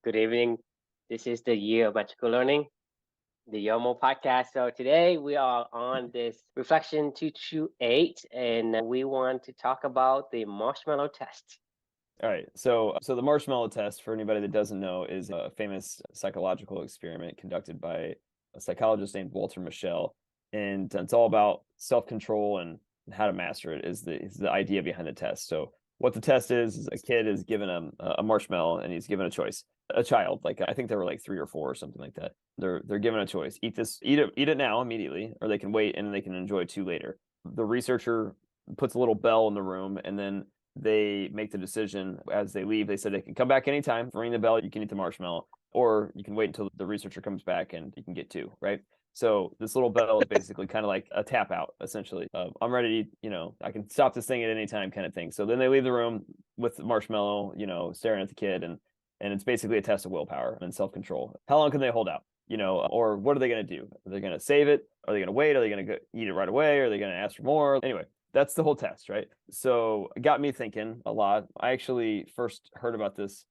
Good evening. This is the Year of Magical Learning, the YOML podcast. So today we are on this Reflection 228, and we want to talk about the Marshmallow Test. All right. So the Marshmallow Test, for anybody that doesn't know, is a famous psychological experiment conducted by a psychologist named Walter Mischel, and it's all about self-control and how to master it. Is the idea behind the test. So what the test is a kid is given a marshmallow and he's given a choice. A child, like I think they were like 3 or 4 or something like that. They're given a choice: eat it now immediately, or they can wait and they can enjoy 2 later. The researcher puts a little bell in the room, and then they make the decision as they leave. They said they can come back anytime, ring the bell, you can eat the marshmallow, or you can wait until the researcher comes back and you can get 2, right? So this little bell is basically kind of like a tap out, essentially. I'm ready to eat, I can stop this thing at any time kind of thing. So then they leave the room with the marshmallow, staring at the kid, and it's basically a test of willpower and self-control. How long can they hold out? Or what are they going to do? Are they going to save it? Are they going to wait? Are they going to eat it right away? Are they going to ask for more? Anyway, that's the whole test, right? So it got me thinking a lot. I actually first heard about this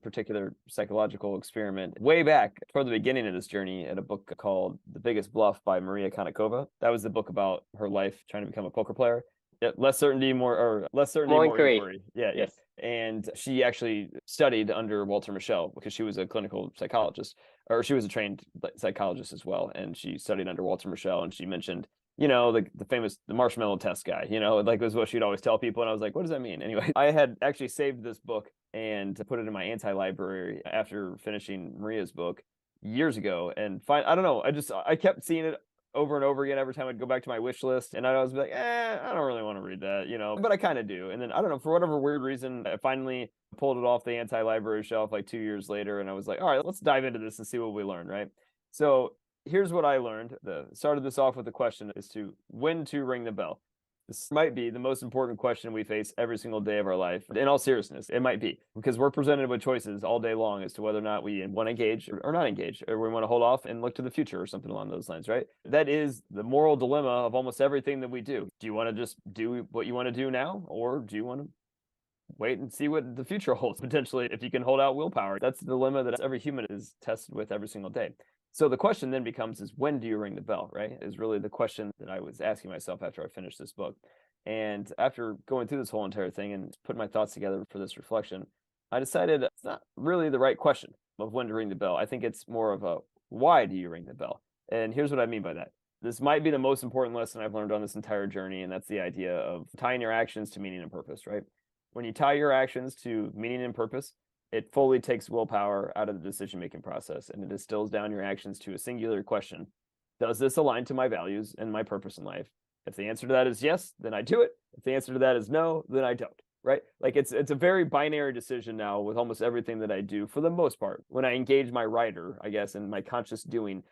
particular psychological experiment way back toward the beginning of this journey at a book called The Biggest Bluff by Maria Konnikova. That was the book about her life trying to become a poker player. Yeah, less certainty, more inquiry. Yeah, Yes. And she actually studied under Walter Mischel because she was a clinical psychologist, or she was a trained psychologist as well. And she studied under Walter Mischel, and she mentioned, the famous marshmallow test guy, like was what she'd always tell people. And I was like, what does that mean? Anyway, I had actually saved this book and put it in my anti-library after finishing Maria's book years ago. And I don't know, I kept seeing it over and over again every time I'd go back to my wish list, and I'd always be like, I don't really want to read that, but I kind of do. And then I don't know, for whatever weird reason, I finally pulled it off the anti-library shelf like 2 years later, and I was like, all right, let's dive into this and see what we learn, right? So here's what I learned. Started this off with the question is when to ring the bell. This might be the most important question we face every single day of our life. In all seriousness, it might be, because we're presented with choices all day long as to whether or not we want to engage or not engage, or we want to hold off and look to the future or something along those lines, right? That is the moral dilemma of almost everything that we do. Do you want to just do what you want to do now, or do you want to wait and see what the future holds, potentially, if you can hold out willpower? That's the dilemma that every human is tested with every single day. So the question then becomes is, when do you ring the bell, right? Is really the question that I was asking myself after I finished this book. And after going through this whole entire thing and putting my thoughts together for this reflection, I decided it's not really the right question of when to ring the bell. I think it's more of a, why do you ring the bell? And here's what I mean by that. This might be the most important lesson I've learned on this entire journey, and that's the idea of tying your actions to meaning and purpose, right? When you tie your actions to meaning and purpose, it fully takes willpower out of the decision-making process, and it distills down your actions to a singular question. Does this align to my values and my purpose in life? If the answer to that is yes, then I do it. If the answer to that is no, then I don't, right? Like it's a very binary decision now with almost everything that I do, for the most part, when I engage my writer, I guess, and my conscious doing,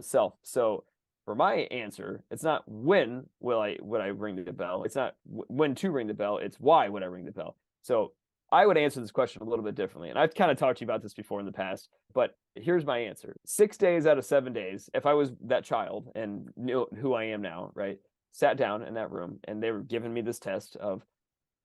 self. So for my answer, it's not when would I ring the bell. It's not when to ring the bell. It's why would I ring the bell. So I would answer this question a little bit differently. And I've kind of talked to you about this before in the past, but here's my answer. 6 days out of 7 days, if I was that child and knew who I am now, right, sat down in that room and they were giving me this test of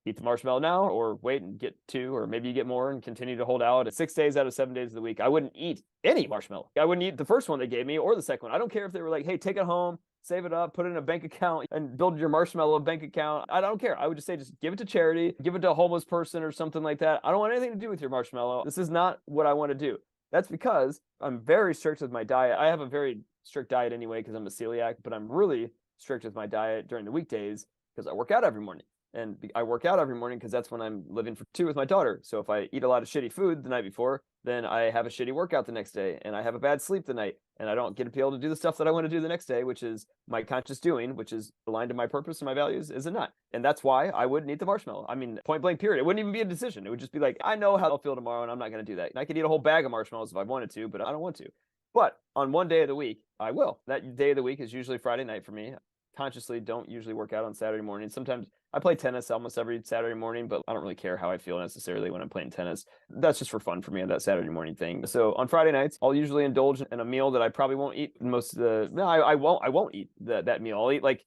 eat the marshmallow now or wait and get 2, or maybe you get more and continue to hold out. At 6 days out of 7 days of the week, I wouldn't eat any marshmallow. I wouldn't eat the first one they gave me or the second one. I don't care if they were like, hey, take it home, save it up, put it in a bank account, and build your marshmallow bank account. I don't care. I would just say, just give it to charity, give it to a homeless person or something like that. I don't want anything to do with your marshmallow. This is not what I want to do. That's because I'm very strict with my diet. I have a very strict diet anyway because I'm a celiac, but I'm really strict with my diet during the weekdays because I work out every morning. And I work out every morning because that's when I'm living for 2 with my daughter. So if I eat a lot of shitty food the night before, then I have a shitty workout the next day, and I have a bad sleep the night, and I don't get to be able to do the stuff that I want to do the next day, which is my conscious doing, which is aligned to my purpose and my values, is it not? And that's why I wouldn't eat the marshmallow. I mean, point blank period. It wouldn't even be a decision. It would just be like, I know how I'll feel tomorrow, and I'm not going to do that. And I could eat a whole bag of marshmallows if I wanted to, but I don't want to. But on one day of the week, I will. That day of the week is usually Friday night for me. Consciously don't usually work out on Saturday morning. Sometimes I play tennis almost every Saturday morning, but I don't really care how I feel necessarily when I'm playing tennis. That's just for fun for me on that Saturday morning thing. So on Friday nights, I'll usually indulge in a meal that I probably won't eat most of the, no, I won't eat that meal. I'll eat like,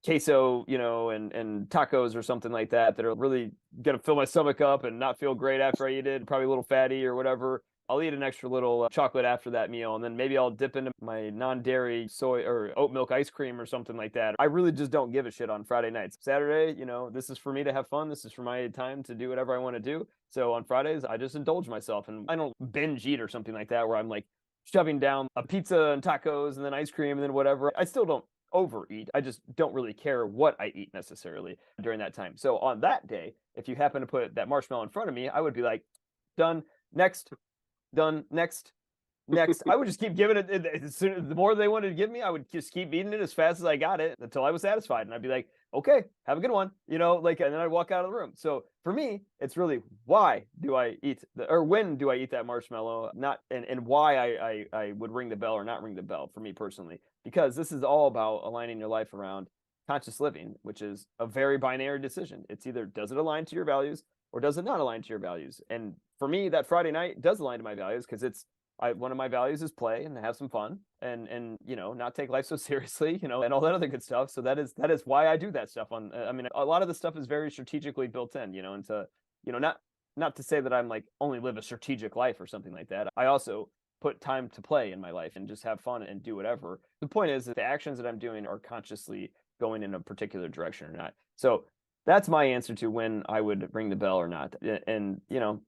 queso, and tacos or something like that are really going to fill my stomach up and not feel great after I eat it, probably a little fatty or whatever. I'll eat an extra little chocolate after that meal, and then maybe I'll dip into my non-dairy soy or oat milk ice cream or something like that. I really just don't give a shit on Friday nights. Saturday, this is for me to have fun. This is for my time to do whatever I want to do. So on Fridays, I just indulge myself, and I don't binge eat or something like that where I'm like shoving down a pizza and tacos and then ice cream and then whatever. I still don't overeat. I just don't really care what I eat necessarily during that time. So on that day, if you happen to put that marshmallow in front of me, I would be like, done, next, done, next, next. I would just keep giving it. The more they wanted to give me, I would just keep eating it as fast as I got it until I was satisfied. And I'd be like, okay, have a good one, and then I'd walk out of the room. So for me, it's really why do I eat or when do I eat that marshmallow, not and why I would ring the bell or not ring the bell for me personally, because this is all about aligning your life around conscious living, which is a very binary decision. It's either does it align to your values or does it not align to your values? And for me, that Friday night does align to my values because one of my values is play and have some fun and not take life so seriously, and all that other good stuff. So that is why I do that stuff a lot of the stuff is very strategically built in, into, not to say that I'm like only live a strategic life or something like that. I also put time to play in my life and just have fun and do whatever. The point is that the actions that I'm doing are consciously going in a particular direction or not. So that's my answer to when I would ring the bell or not. And,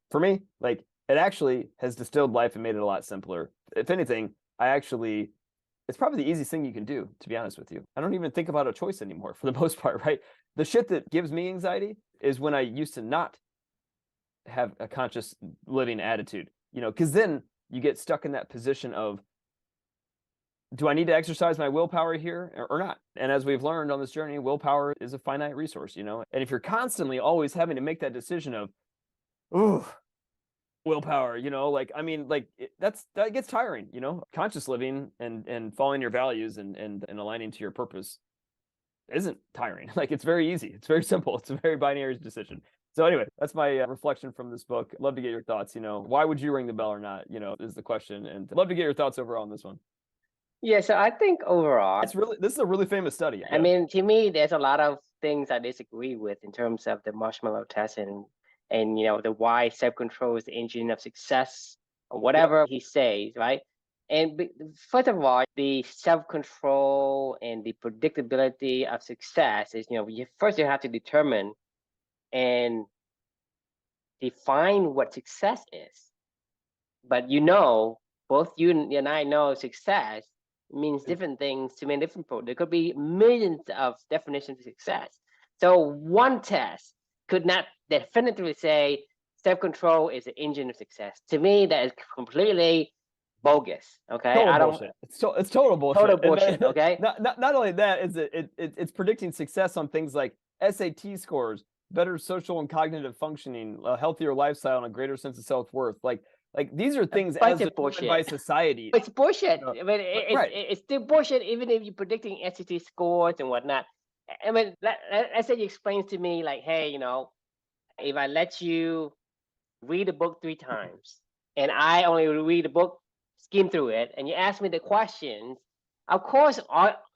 for me, like, it actually has distilled life and made it a lot simpler. If anything, it's probably the easiest thing you can do, to be honest with you. I don't even think about a choice anymore for the most part, right? The shit that gives me anxiety is when I used to not have a conscious living attitude, because then you get stuck in that position of, do I need to exercise my willpower here or not? And as we've learned on this journey, willpower is a finite resource, and if you're constantly always having to make that decision of, ooh, willpower, that gets tiring, conscious living and following your values and aligning to your purpose isn't tiring. Like, it's very easy. It's very simple. It's a very binary decision. So anyway, that's my reflection from this book. Love to get your thoughts. Why would you ring the bell or not, is the question. And love to get your thoughts overall on this one. Yeah, so I think overall, this is a really famous study. I mean, to me, there's a lot of things I disagree with in terms of the Marshmallow Test and the why self-control is the engine of success or whatever he says, right? And first of all, the self-control and the predictability of success is, first you have to determine and define what success is. But both you and I know success means different things to many different people. There could be millions of definitions of success. So one test could not definitively say self-control is the engine of success. To me, that is completely bogus. Okay, total bullshit. It's total bullshit. Total bullshit. Okay. Not only that, is it's predicting success on things like SAT scores, better social and cognitive functioning, a healthier lifestyle, and a greater sense of self-worth. Like these are things as defined by society. It's bullshit. I mean, it's still bullshit, even if you're predicting SAT scores and whatnot. I mean, let's say you explains to me like, hey, if I let you read a book 3 times and I only read the book, skim through it, and you ask me the questions, of course,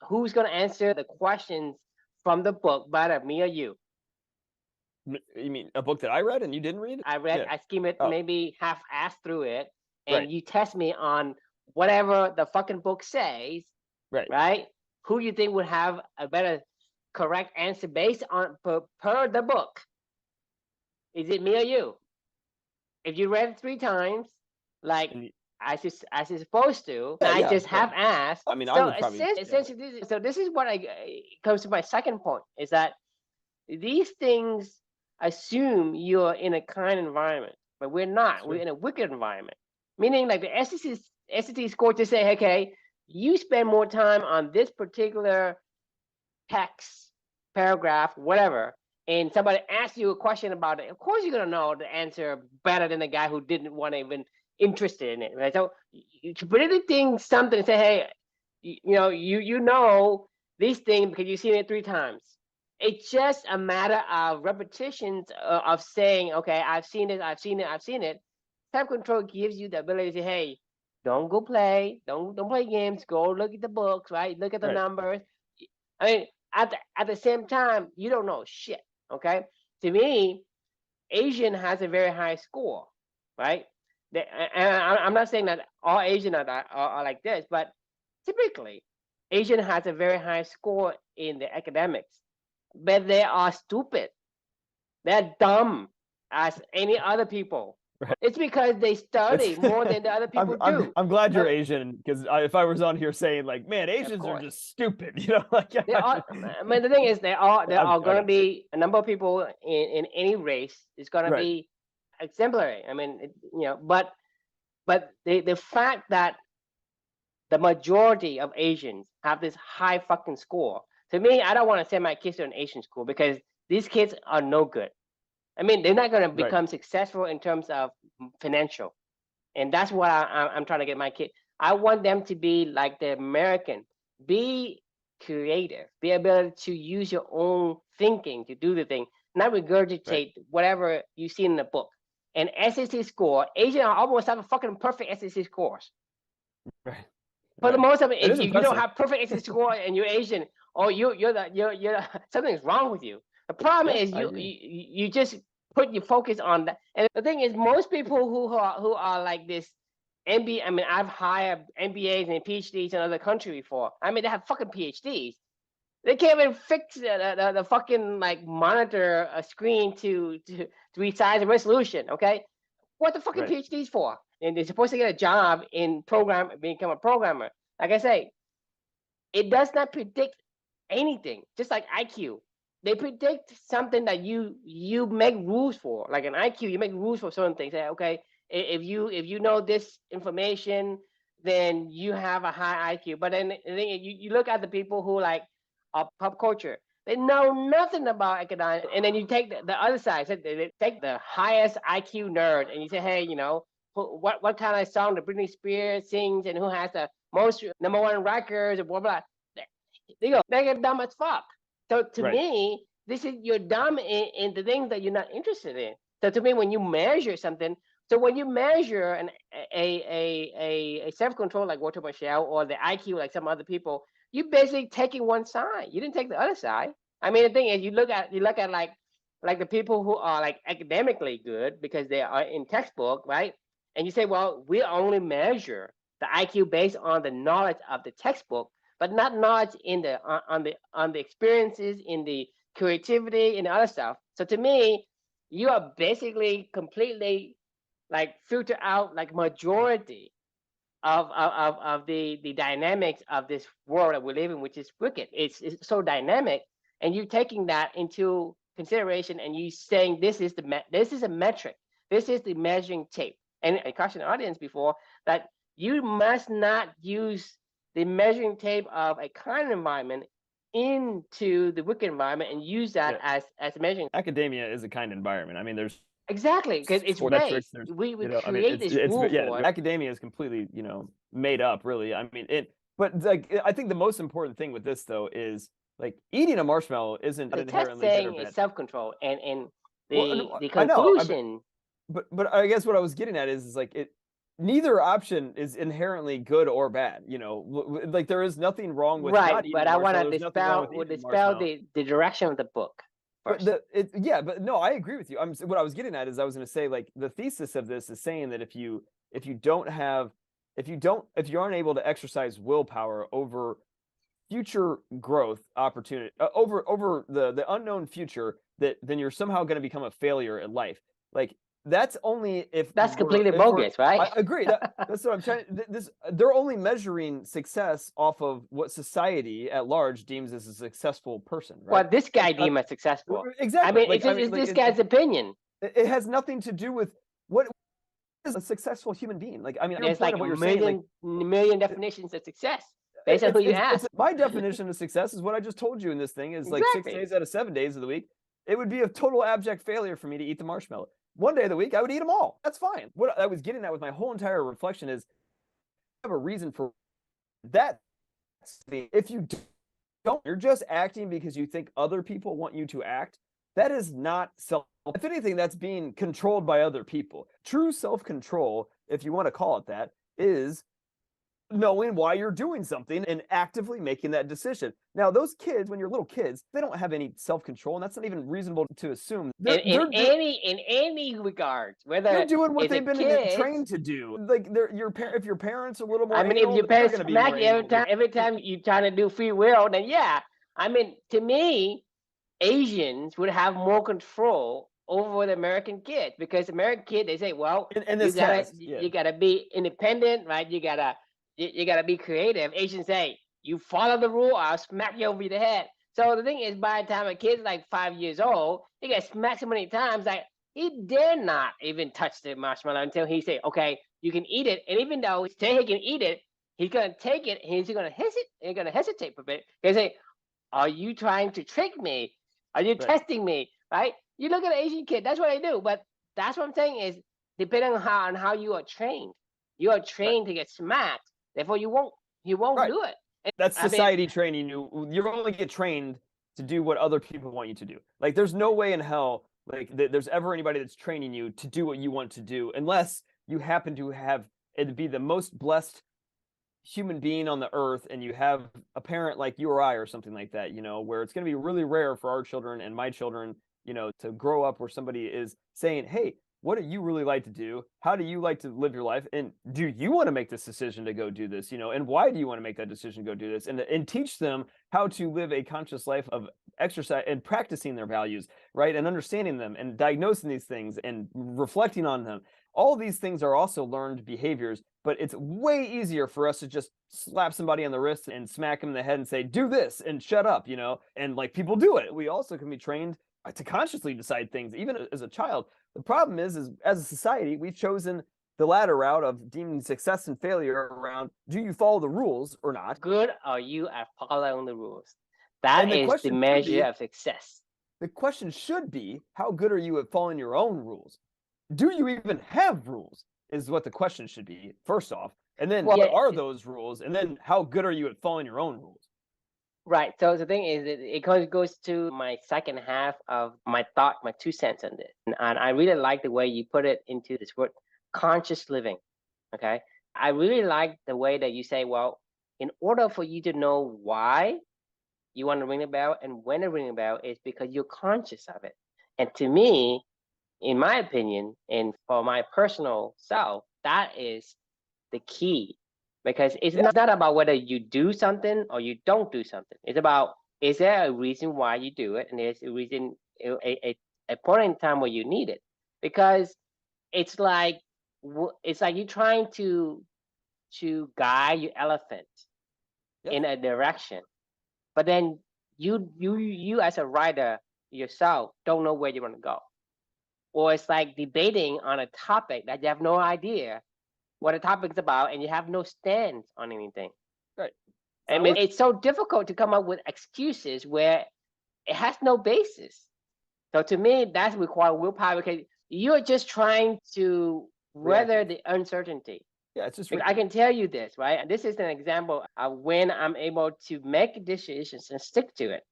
who's going to answer the questions from the book, better, me or you? You mean a book that I read and you didn't read? I read, I skim it, maybe half-assed through it, and you test me on whatever the fucking book says, right? Who you think would have a better correct answer based on per the book? Is it me or you? If you read it 3 times, like as you're supposed to, I just half-assed. I mean, so I would probably. Essentially, so this is what comes to my second point, is that these things assume you're in a kind environment, but we're not. Sure. We're in a wicked environment. Meaning, like the SAT score to say, okay, you spend more time on this particular text, paragraph, whatever, and somebody asks you a question about it, of course you're gonna know the answer better than the guy who didn't want to even interested in it, right? So you predicting something, say, hey, you know these things because you've seen it 3 times. It's just a matter of repetitions of saying, okay, I've seen it, I've seen it, I've seen it. Self-control gives you the ability to say, hey, don't go play, don't play games, go look at the books, right? Look at the numbers. I mean, at the same time, you don't know shit. Okay, to me, Asian has a very high score, right? And I'm not saying that all Asian are like this, but typically, Asian has a very high score in the academics, but they are stupid. They're dumb as any other people. Right. It's because they It's, study more than the other people do. I'm glad you're Asian, because if I was on here saying like, man, Asians are just stupid, you know, like They are. I mean, the thing is, there are going to joking. be a number of people in any race is going to Right. be exemplary. I mean, but the fact that the majority of Asians have this high fucking score, to me, I don't want to send my kids to an Asian school because these kids are no good. I mean, they're not going to Right. become successful in terms of financial, and that's what I'm trying to get my kid. I want them to be like the American, be creative, be able to use your own thinking to do the thing, not Right. regurgitate whatever you see in the book. And SAT score, Asian almost have a fucking perfect SAT scores. Right. For the Right. most of it, It is if you don't impressive. have perfect SAT score and you're Asian, or you're something's wrong with you. The problem Yeah, is I agree. you just put your focus on that. And the thing is, most people who are like this MBA, I mean, I've hired MBAs and PhDs in other countries before. I mean, they have fucking PhDs. They can't even fix the fucking like monitor a screen to resize the resolution. Okay, what the fucking Right. PhDs for? And they're supposed to get a job in become a programmer. Like I say, it does not predict anything. Just like IQ, they predict something that you make rules for. Like an IQ, you make rules for certain things. Say, okay, if you know this information, then you have a high IQ. But then you look at the people who like are pop culture. They know nothing about economics, and then you take the other side. So they take the highest IQ nerd, and you say, hey, what kind of song the Britney Spears sings, and who has the most number one records, and blah blah. They get dumb as fuck. So to Right. me, this is you're dumb in the things that you're not interested in. So to me, when you measure something, so when you measure a self control like Walter Mischel or the IQ like some other people, you basically taking one side. You didn't take the other side. I mean, the thing is, you look at like the people who are like academically good because they are in textbook, right? And you say, well, we only measure the IQ based on the knowledge of the textbook, but not knowledge in the on the experiences, in the creativity, and the other stuff. So to me, you are basically completely like filter out like majority of the dynamics of this world that we live in, which is wicked. It's so dynamic, and you taking that into consideration, and you saying this is a metric, this is the measuring tape. And I cautioned the audience before that you must not use the measuring tape of a kind environment into the wicked environment and use that as a measuring. Academia is a kind environment. I mean, there's Exactly, because it's metrics. based. There's, We I mean, create this rule for it. academia is completely, made up, really. I mean, but like, I think the most important thing with this though is like eating a marshmallow isn't The test inherently good or saying bad. is self-control, and Well, the I know, conclusion. but I guess what I was getting at is like neither option is inherently good or bad. Like there is nothing wrong with Right, not eating but a I want marshmallow. to There's nothing wrong with eating a dispel marshmallow. the direction of the book But first. but no, I agree with you. What I was getting at is I was going to say like the thesis of this is saying that if you aren't able to exercise willpower over future growth opportunity, over the unknown future, then you're somehow going to become a failure in life. Like that's only if That's completely bogus, right? I agree. That's what I'm trying. They're only measuring success off of what society at large deems as a successful person, right? Well, this guy deemed as successful. Exactly. I mean, it's this guy's opinion. It has nothing to do with what is a successful human being. Like, I mean, your There's point like of a what you're saying, like million definitions of success based on who you ask. my definition of success is what I just told you in this thing is like 6 Exactly. days out of 7 days of the week. It would be a total abject failure for me to eat the marshmallow. One day of the week, I would eat them all. That's fine. What I was getting at with my whole entire reflection is I have a reason for that. If you don't, you're just acting because you think other people want you to act. That is not self. If anything, that's being controlled by other people. True self-control, if you want to call it that, is knowing why you're doing something and actively making that decision. Now, those kids, when you're little kids, they don't have any self-control, and that's not even reasonable to assume. In any regards, They're whether doing what it's a they've been kids. trained to do. Like if your parents are a little more I mean, if anal, your they're parents going to be smack more you anal. every time you trying to do free will, then yeah. I mean, to me, Asians would have more control over the American kids because American kid they say, well, And you this gotta has, yeah, you gotta be independent, right? You gotta be creative. Asians say, you follow the rule, I'll smack you over the head. So the thing is, by the time a kid's like 5 years old, he gets smacked so many times, like he dare not even touch the marshmallow until he say, okay, you can eat it. And even though he say he can eat it, he's gonna take it and he's gonna hesitate. He's gonna hesitate for a bit. He say, are you trying to trick me? Are you right. testing me? Right? You look at an Asian kid, that's what they do. But that's what I'm saying is depending on how you are trained. You are Right. trained to get smacked, therefore you won't Right. do it. And, That's I mean, society training you. You only get trained to do what other people want you to do. Like there's no way in hell there's ever anybody that's training you to do what you want to do unless you happen to have it be the most blessed human being on the earth and you have a parent like you or I or something like that, where it's going to be really rare for our children and my children, to grow up where somebody is saying, hey, what do you really like to do? How do you like to live your life? And do you want to make this decision to go do this? And why do you want to make that decision to go do this? And teach them how to live a conscious life of exercise and practicing their values, right? And understanding them and diagnosing these things and reflecting on them. All these things are also learned behaviors, but it's way easier for us to just slap somebody on the wrist and smack them in the head and say, do this and shut up, and like people do it. We also can be trained to consciously decide things, even as a child. The problem is as a society, we've chosen the latter route of deeming success and failure around, do you follow the rules or not? good are you at following the rules? And That is the measure of success. the question should be, how good are you at following your own rules? Do you even have rules? Is what the question should be, first off. And then what are those rules? And then how good are you at following your own rules? Right. So the thing is, it goes to my second half of my thought, my 2 cents on this. And I really like the way you put it into this word, conscious living. Okay. I really like the way that you say, well, in order for you to know why you want to ring the bell and when to ring the bell is because you're conscious of it. And to me, in my opinion, and for my personal self, that is the key because it's not about whether you do something or you don't do something. It's about, is there a reason why you do it, and there's a reason, a point in time where you need it, because it's like you're trying to guide your elephant in a direction, but then you as a rider yourself don't know where you want to go, or it's like debating on a topic that you have no idea what the topic is about, and you have no stance on anything. Right. I mean, it's so difficult to come up with excuses where it has no basis. So to me, that's required willpower because you're just trying to weather the uncertainty. Yeah, it's just. I can tell you this, right? This is an example of when I'm able to make decisions and stick to it.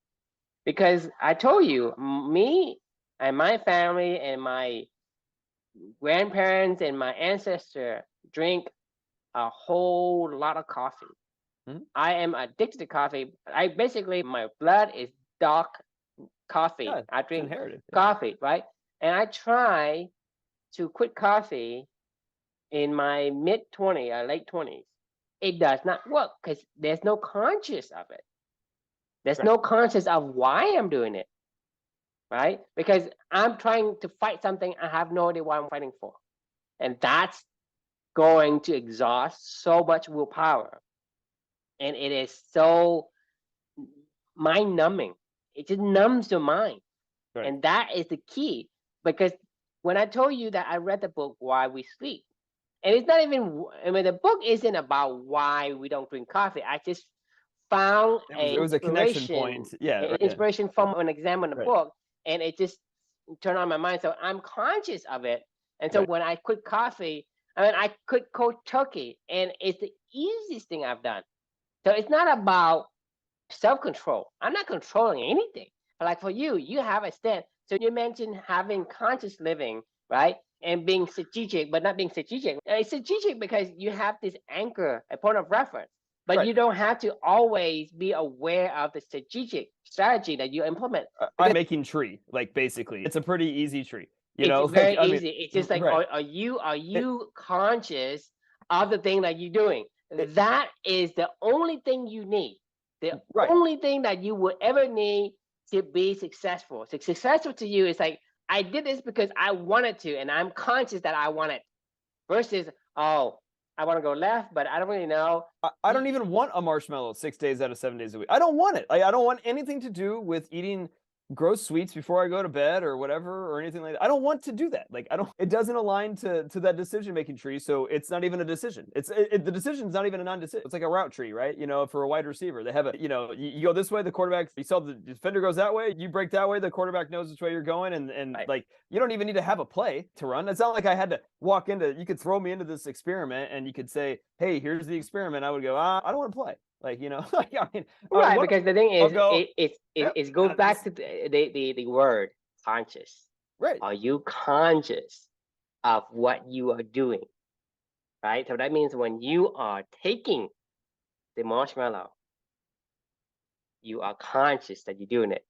Because I told you, me and my family and my grandparents and my ancestor drink a whole lot of coffee. Mhm. I am addicted to coffee. My blood is dark coffee. Yeah, I drink inherited. coffee, right? And I try to quit coffee in my mid 20s or late 20s. It does not work because there's no conscious of it. There's no conscious of why I'm doing it, right? Because I'm trying to fight something I have no idea what I'm fighting for. And that's going to exhaust so much willpower. And it is so mind numbing. It just numbs your mind. Right. And that is the key. Because when I told you that I read the book Why We Sleep, and it's not even, I mean, the book isn't about why we don't drink coffee. I just found it was a connection point. Yeah. Inspiration from an exam in the book. And it just turned on my mind. So I'm conscious of it. And so when I quit coffee, I quit cold turkey. And it's the easiest thing I've done. So it's not about self-control. I'm not controlling anything. But like for you, you have a stand. So you mentioned having conscious living, right? and being strategic, but not being strategic. It's strategic because you have this anchor, a point of reference, but Right. you don't have to always be aware of the strategic strategy that you implement. I'm making tree, like basically. It's a pretty easy tree. It's Like very I mean, easy. It's just like, right. are It, you conscious of the thing that you're doing? That is the only thing you need. The right. only thing that you will ever need to be successful. So successful to you is like, I did this because I wanted to, and I'm conscious that I want it. Versus, oh, I want to go left, but I don't really know. I don't even want a marshmallow 6 days out of 7 days a week. I don't want it. I don't want anything to do with eating gross sweets before I go to bed or whatever or anything like that. I don't want to do that. Like I don't. It doesn't align to that decision making tree. So it's not even a decision. The decision's not even a non-decision. It's like a route tree, right? For a wide receiver, they have a you go this way, the quarterback. You saw the defender goes that way. You break that way, the quarterback knows which way you're going, and Right. like you don't even need to have a play to run. It's not like I had to walk into. You could throw me into this experiment, and you could say, "Hey, here's the experiment." I would go, I don't want to play. Like like I mean, Right, because the thing I'll is, go. Yep. it goes back to the word conscious. Right. Are you conscious of what you are doing? Right. So that means when you are taking the marshmallow, you are conscious that you're doing it.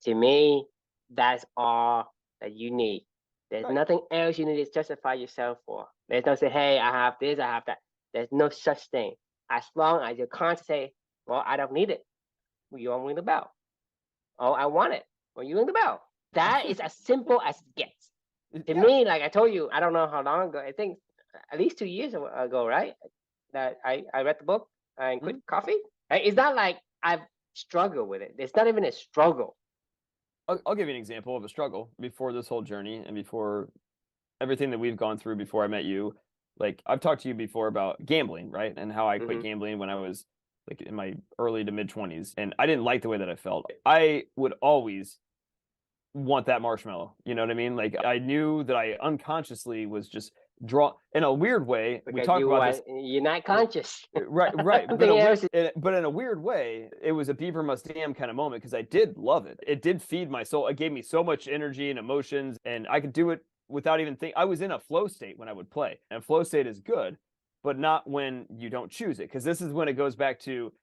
To me, that's all that you need. There's Right. nothing else you need to justify yourself for. There's no say, hey, I have this, I have that. There's no such thing. As long as you're conscious, say, well, I don't need it. Well, you don't ring the bell. Oh, I want it. Well, you ring the bell. That is as simple as it gets. To Yeah. me, like I told you, I don't know how long ago. I think at least 2 years ago, right? That I read the book and quit Mhm. coffee. Right? It's not like I've struggled with it. It's not even a struggle. I'll give you an example of a struggle before this whole journey and before everything that we've gone through before I met you. Like I've talked to you before about gambling, right? And how I quit Hmm. gambling when I was like in my early to mid 20s. And I didn't like the way that I felt. I would always want that marshmallow. You know what I mean? Like I knew that I unconsciously was just draw in a weird way. We Because talk about this. you're not conscious. Right. Something else. But in a weird way, it was a beaver must dam kind of moment because I did love it. It did feed my soul. It gave me so much energy and emotions, and I could do it without even think. I was in a flow state when I would play, and flow state is good, but not when you don't choose it. Because this is when it goes back to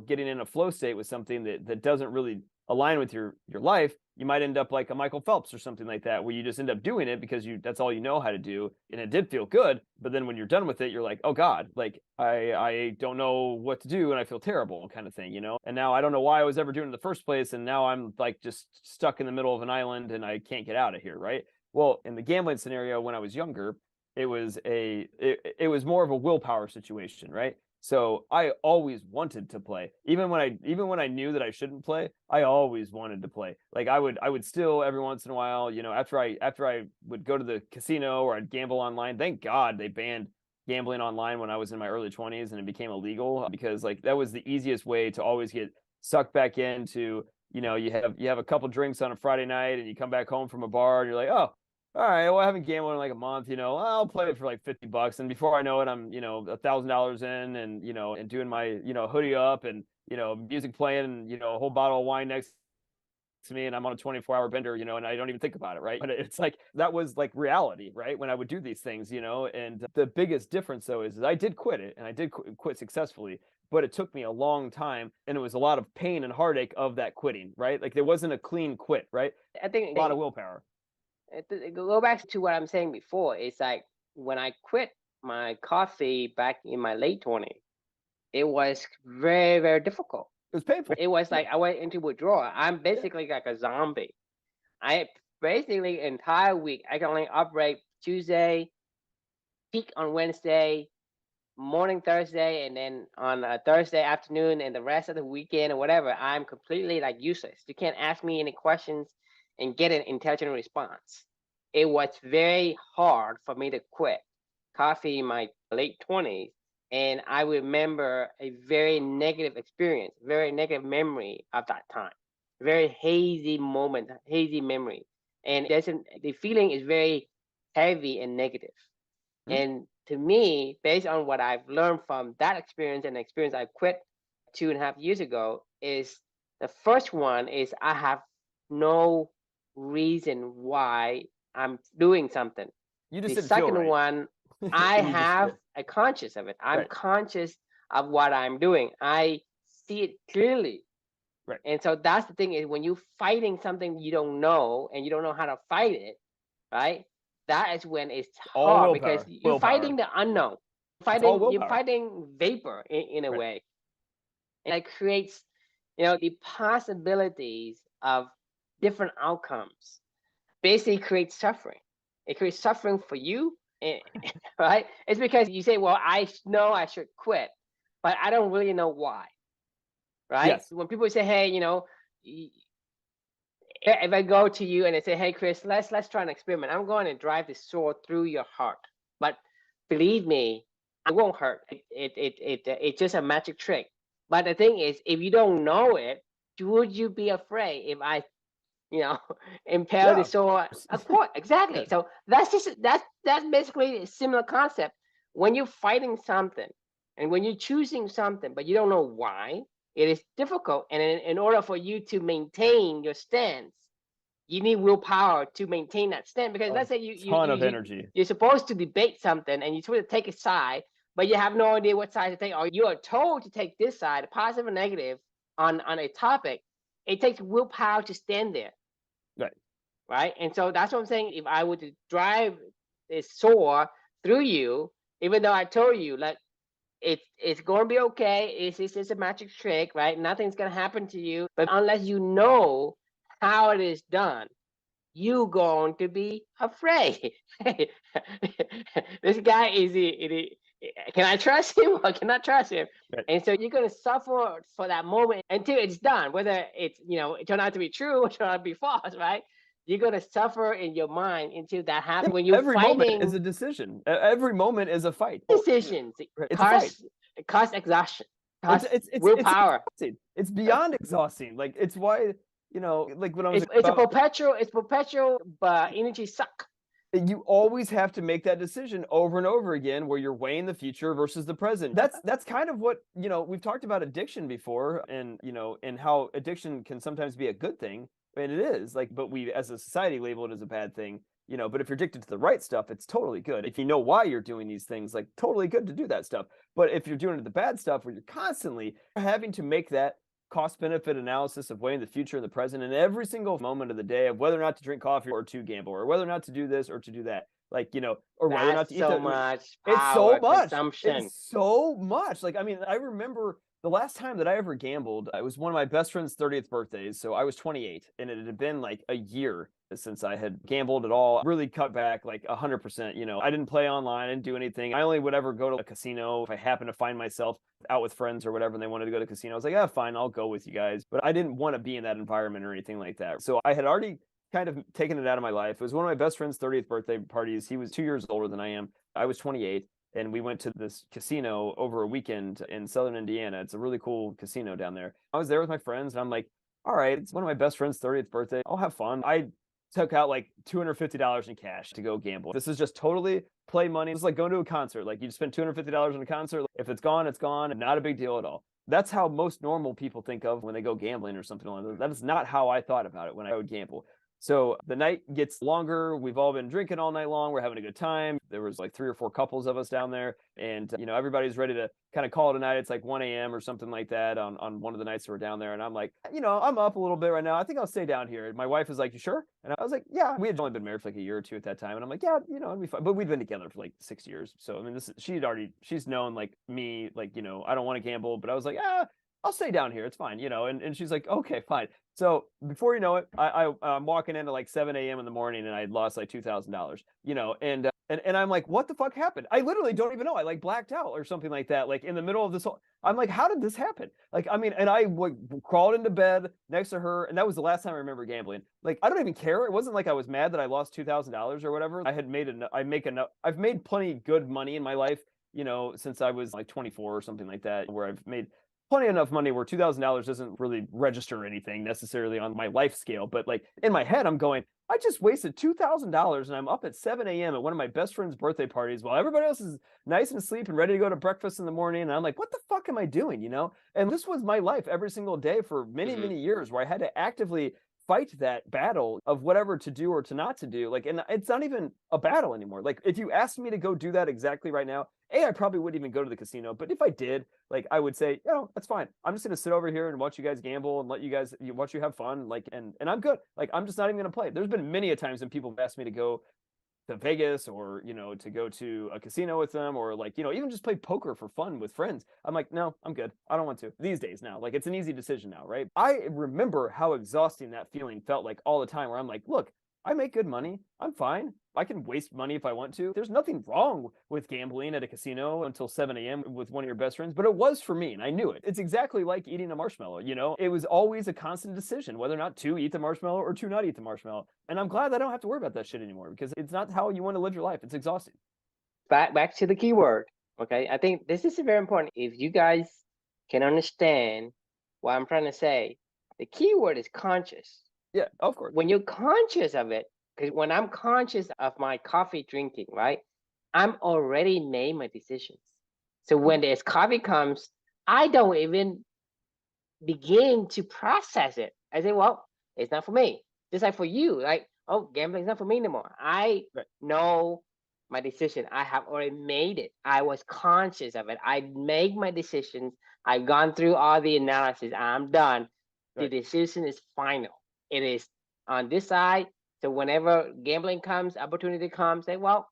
getting in a flow state with something that doesn't really align with your life. You might end up like a Michael Phelps or something like that, where you just end up doing it because that's all you know how to do, and it did feel good. But then when you're done with it, you're like, oh God, like I don't know what to do, and I feel terrible, kind of thing. And now I don't know why I was ever doing it in the first place, and now I'm like just stuck in the middle of an island, and I can't get out of here, right? Well, in the gambling scenario when I was younger, it was more of a willpower situation, right? So I always wanted to play. Even when I knew that I shouldn't play, I always wanted to play. Like I would still every once in a while, after I would go to the casino or I'd gamble online. Thank God they banned gambling online when I was in my early 20s and it became illegal because like that was the easiest way to always get sucked back into, you have a couple drinks on a Friday night and you come back home from a bar and you're like, "Oh, all right, well, I haven't gambled in like a month, I'll play it for like $50. And before I know it, I'm, $1,000 in and, and doing my, hoodie up and, music playing and, a whole bottle of wine next to me and I'm on a 24-hour bender, and I don't even think about it, right? But it's like that was like reality, right? When I would do these things, and the biggest difference though is I did quit it and I did quit successfully, but it took me a long time and it was a lot of pain and heartache of that quitting, right? Like there wasn't a clean quit, right? I think A lot of willpower. go back to what I'm saying before. It's like when I quit my coffee back in my late 20s, it was very, very difficult. It was painful. It was like I went into withdrawal. I'm basically like a zombie. I basically entire week I can only operate Tuesday, peak on Wednesday, morning Thursday, and then on a Thursday afternoon and the rest of the weekend or whatever, I'm completely like useless. You can't ask me any questions and get an intelligent response. It was very hard for me to quit coffee in my late 20s. And I remember a very negative experience, very negative memory of that time, very hazy moment, hazy memory. And the feeling is very heavy and negative. Mm-hmm. And to me, based on what I've learned from that experience and the experience I quit 2.5 years ago, is the first one is I have no reason why I'm doing something. You just The didn't feel second right. one, I And you just have a conscious of it. I'm right, conscious of what I'm doing. I see it clearly. right. And so that's the thing is when you're fighting something you don't know and you don't know how to fight it, right? That is when it's All hard because willpower. you're Willpower. fighting the unknown. It's all You're willpower. fighting vapor in a Right. way. And it creates, the possibilities of different outcomes. Basically creates suffering. It creates suffering for you, right? It's because you say, well, I know I should quit, but I don't really know why, right? Yes. When people say, hey, if I go to you and I say, hey, Chris, let's try an experiment. I'm going to drive this sword through your heart, but believe me, it won't hurt. It's just a magic trick. But the thing is, if you don't know it, would you be afraid if I, you know, impale Yeah, the of sword? course. Of course, exactly. Yeah. So that's basically a similar concept. When you're fighting something and when you're choosing something, but you don't know why, it is difficult. And in order for you to maintain your stance, you need willpower to maintain that stand because A let's say ton of energy. you're supposed to debate something and you're supposed to take a side, but you have no idea what side to take, or you are told to take this side, positive or negative, on a topic. It takes willpower to stand there, Right. right? And so that's what I'm saying. If I were to drive this sword through you, even though I told you like it's going to be okay, it's just a magic trick, right? Nothing's going to happen to you, but unless you know how it is done, you going to be afraid. This guy can I trust him or can I trust him? Right. And so you're going to suffer for that moment until it's done, whether it's, it turned out to be true or turned out to be false, right? You're going to suffer in your mind until that Yeah, happens. When you're every moment is fighting a decision. Every moment is a fight. decisions, it It's a fight. cause exhaustion, It's cause it's it's it's willpower. exhausting. It's beyond exhausting. Like it's why, like when I was It's a about, perpetual but energy suck. you always have to make that decision over and over again where you're weighing the future versus the present. That's kind of what, we've talked about addiction before, and and how addiction can sometimes be a good thing, and it is, like, but we as a society label it as a bad thing. But if you're addicted to the right stuff, it's totally good. If you know why you're doing these things, like, totally good to do that stuff. But if you're doing the bad stuff where you're constantly having to make that cost benefit analysis of weighing the future and the present in every single moment of the day, of whether or not to drink coffee or to gamble, or whether or not to do this or to do that, like, or whether or not That's to eat so the, much it's so power much. consumption. It's so much. Like, I mean, I remember the last time that I ever gambled, it was one of my best friend's 30th birthdays. So I was 28, and it had been like a year since I had gambled at all. Really cut back like 100%. I didn't play online, I didn't do anything. I only would ever go to a casino if I happen to find myself out with friends or whatever, and they wanted to go to a casino. I was like, yeah, fine, I'll go with you guys. But I didn't want to be in that environment or anything like that. So I had already kind of taken it out of my life. It was one of my best friend's 30th birthday parties. He was 2 years older than I am. I was 28. And we went to this casino over a weekend in Southern Indiana. It's a really cool casino down there. I was there with my friends, and I'm like, all right, it's one of my best friend's 30th birthday. I'll have fun. I took out like $250 in cash to go gamble. This is just totally play money. It's like going to a concert. Like, you just spend $250 on a concert. If it's gone, it's gone. Not a big deal at all. That's how most normal people think of when they go gambling or something like that. That is not how I thought about it when I would gamble. So the night gets longer. We've all been drinking all night long. We're having a good time. There was like 3 or 4 couples of us down there, and everybody's ready to kind of call it a night. It's like 1 a.m. or something like that on one of the nights that we're down there. And I'm like, I'm up a little bit right now. I think I'll stay down here. And my wife is like, you sure? And I was like, yeah. We had only been married for like a year or two at that time, and I'm like, yeah, it'd be fine. But we'd been together for like 6 years. So I mean, she's known like me, like, I don't want to gamble, but I was like, I'll stay down here. It's fine, and she's like, okay, fine. So before you know it, I'm walking into like 7 a.m. in the morning, and I lost like $2,000, and I'm like, what the fuck happened? I literally don't even know. I like blacked out or something like that. Like in the middle of this whole, I'm like, how did this happen? Like, I mean, and I crawled into bed next to her, and that was the last time I remember gambling. Like, I don't even care. It wasn't like I was mad that I lost $2,000 or whatever. I've made plenty good money in my life, since I was like 24 or something like that, where I've made plenty enough money where $2,000 doesn't really register anything necessarily on my life scale. But like in my head, I'm going, I just wasted $2,000, and I'm up at 7 a.m. at one of my best friend's birthday parties while everybody else is nice and asleep and ready to go to breakfast in the morning. And I'm like, what the fuck am I doing? And this was my life every single day for many, Mhm. many years, where I had to actively fight that battle of whatever to do or to not to do. Like, and it's not even a battle anymore. Like, if you asked me to go do that exactly right now, I probably wouldn't even go to the casino. But if I did, like, I would say, that's fine. I'm just gonna sit over here and watch you guys gamble and let you guys watch you have fun. Like, and I'm good. Like, I'm just not even gonna play. There's been many a times when people have asked me to go to Vegas or, to go to a casino with them, or like, even just play poker for fun with friends. I'm like, no, I'm good. I don't want to these days now. Like, it's an easy decision now, right? I remember how exhausting that feeling felt like all the time, where I'm like, look, I make good money. I'm fine. I can waste money if I want to. There's nothing wrong with gambling at a casino until 7 a.m. with one of your best friends, but it was for me, and I knew it. It's exactly like eating a marshmallow, It was always a constant decision whether or not to eat the marshmallow or to not eat the marshmallow. And I'm glad I don't have to worry about that shit anymore, because it's not how you want to live your life. It's exhausting. Back to the keyword. Okay, I think this is very important. If you guys can understand what I'm trying to say, the keyword is conscious. Yeah, of course. When you're conscious of it, because when I'm conscious of my coffee drinking, right, I'm already made my decisions. So when this coffee comes, I don't even begin to process it. I say, well, it's not for me. Just like for you, like, oh, gambling is not for me anymore. I know my decision. I have already made it. I was conscious of it. I make my decisions. I've gone through all the analysis. I'm done. The decision is final. It is on this side. So whenever gambling comes, opportunity comes, say, well,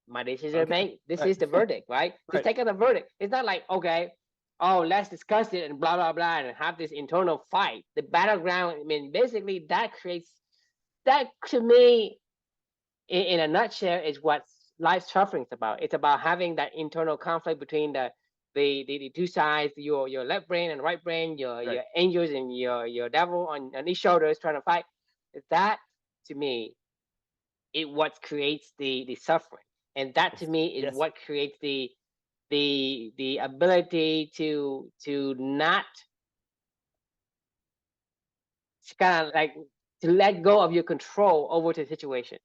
my decision is made. This is the verdict, right? Just take out the verdict. It's not like, okay, oh, let's discuss it and blah, blah, blah, and have this internal fight. The battleground, I mean, basically that creates, that to me, in a nutshell, is what life suffering is about. It's about having that internal conflict between the two sides, your left brain and right brain, your angels and your devil on each shoulders trying to fight. That, to me, is what creates the suffering. And that, to me, is what creates the ability to not kind of like to let go of your control over the situation.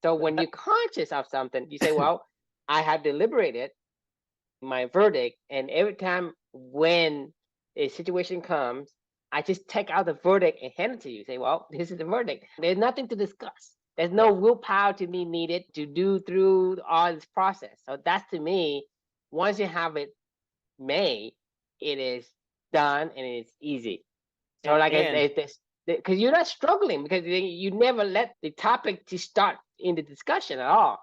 So when you're conscious of something, you say, well, I have deliberated my verdict, and every time when a situation comes, I just take out the verdict and hand it to you. Say, well, this is the verdict. There's nothing to discuss. There's no willpower to be needed to do through all this process. So that's, to me, once you have it made, it is done and it's easy. So like it's this, because you're not struggling, because you never let the topic to start in the discussion at all.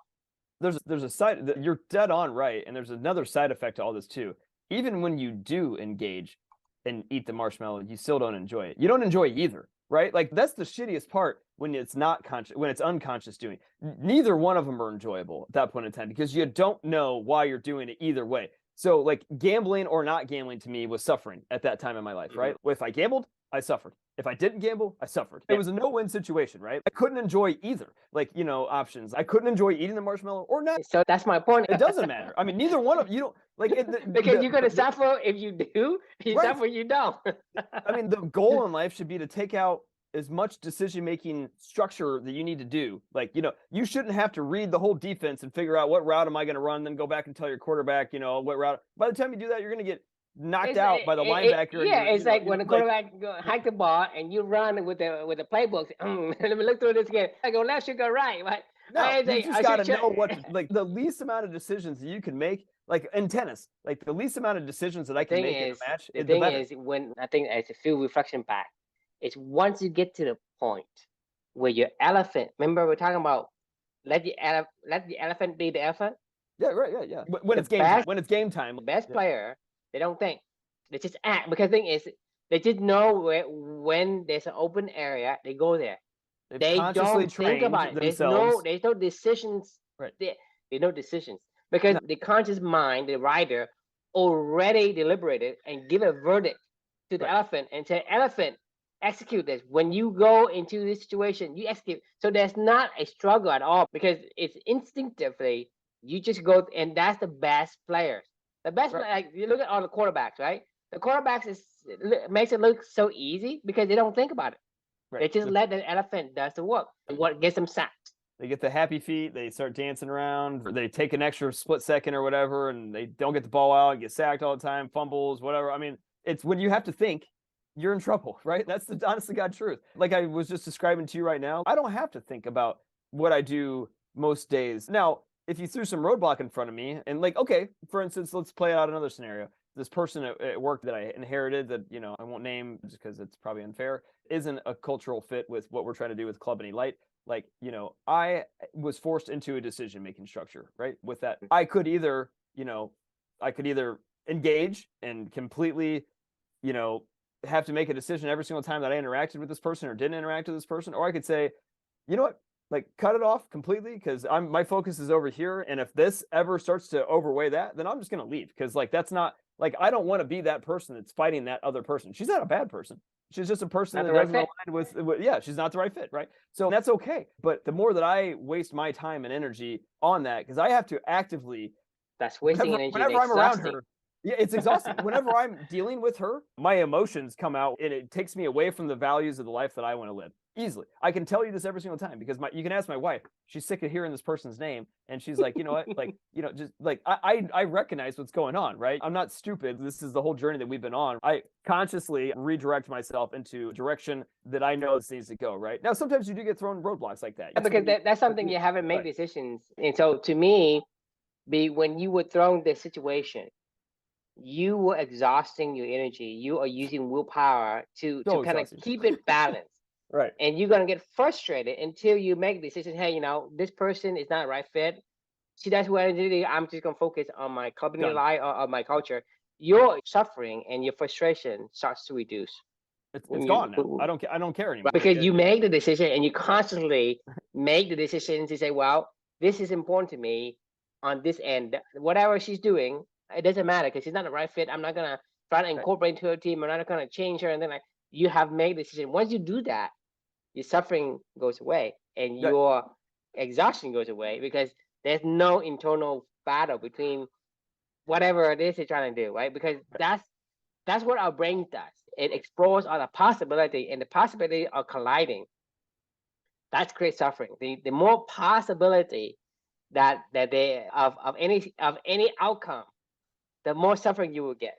There's a side that you're dead on right, and there's another side effect to all this too. Even when you do engage and eat the marshmallow, you still don't enjoy it. You don't enjoy either, right? Like, that's the shittiest part when it's not conscious, when it's unconscious doing. Neither one of them are enjoyable at that point in time, because you don't know why you're doing it either way. So like, gambling or not gambling to me was suffering at that time in my life, right? If I gambled, I suffered. If I didn't gamble, I suffered. It was a no-win situation, right? I couldn't enjoy either, options. I couldn't enjoy eating the marshmallow or not. So that's my point. It doesn't matter. I mean, neither one of you don't like it. Because you're gonna suffer if you do. You suffer, you don't. I mean, the goal in life should be to take out as much decision-making structure that you need to do. Like, you shouldn't have to read the whole defense and figure out what route am I going to run, then go back and tell your quarterback, what route. By the time you do that, you're going to get knocked out by the linebacker. It's like when the quarterback hike the ball and you run with the playbook. Let me look through this again. I go left, you go right. Right? No, you just got to know what, like, the least amount of decisions that you can make. Like in tennis, like the least amount of decisions that I can make in a match. The thing is, when I think it's a few reflection back, it's once you get to the point where your elephant. Remember, we're talking about let the elephant be the elephant. Yeah, right. Yeah. When it's game time. When it's game time, the best player, they don't think. They just act, because the thing is, they just know when there's an open area, they go there. They don't think about it. There's no decisions. Right. There's no decisions, because the conscious mind, the writer, already deliberated and give a verdict to the elephant and say, elephant, execute this. When you go into this situation, you execute. So there's not a struggle at all, because it's instinctively, you just go, and that's the best players. The best, like, you look at all the quarterbacks, right? The quarterbacks makes it look so easy because they don't think about it. They just let the elephant does the work. What gets them sacked? They get the happy feet. They start dancing around. They take an extra split second or whatever, and they don't get the ball out. Get sacked all the time, fumbles, whatever. I mean, it's when you have to think, you're in trouble, right? That's the honest to God truth. Like I was just describing to you right now, I don't have to think about what I do most days. Now, if you threw some roadblock in front of me and like, okay, for instance, let's play out another scenario. This person at work that I inherited that, I won't name just because it's probably unfair, isn't a cultural fit with what we're trying to do with Club Any Light. Like, I was forced into a decision-making structure, right? With that, I could either engage and completely, have to make a decision every single time that I interacted with this person or didn't interact with this person, or I could say, you know what, like cut it off completely because my focus is over here, and if this ever starts to overweigh that, then I'm just gonna leave because like that's not like I don't want to be that person that's fighting that other person. She's not a bad person. She's just a person Not that the right doesn't fit. align with yeah, she's not the right fit, right? So that's okay. But the more that I waste my time and energy on that, because I have to actively That's wasting energy and whenever I'm around exhausting. her, yeah, it's exhausting. Whenever I'm dealing with her, my emotions come out and it takes me away from the values of the life that I want to live. Easily. I can tell you this every single time because you can ask my wife. She's sick of hearing this person's name. And she's like, you know what? Like, just like I recognize what's going on, right? I'm not stupid. This is the whole journey that we've been on. I consciously redirect myself into a direction that I know this needs to go, right? Now, sometimes you do get thrown roadblocks like that. Because that's something you haven't made Right. decisions. And so to me, when you were thrown in this situation, you were exhausting your energy. You are using willpower to So kind of exhausting. keep it balanced. Right. And you're gonna get frustrated until you make a decision. Hey, this person is not the right fit. See, that's what I do. I'm just gonna focus on my company Done. life or my culture. Your suffering and your frustration starts to reduce. It's When gone now. I don't care anymore. because you make the decision and you constantly make the decision to say, well, this is important to me on this end. Whatever she's doing, it doesn't matter because she's not the right fit. I'm not gonna try to incorporate into her team. I'm not gonna change her. And then like you have made the decision. Once you do that, your suffering goes away and Right. your exhaustion goes away because there's no internal battle between whatever it is you're trying to do, right? Because that's what our brain does. It explores all the possibility, and the possibility of colliding. That's great suffering. The more possibility that they of any outcome, the more suffering you will get.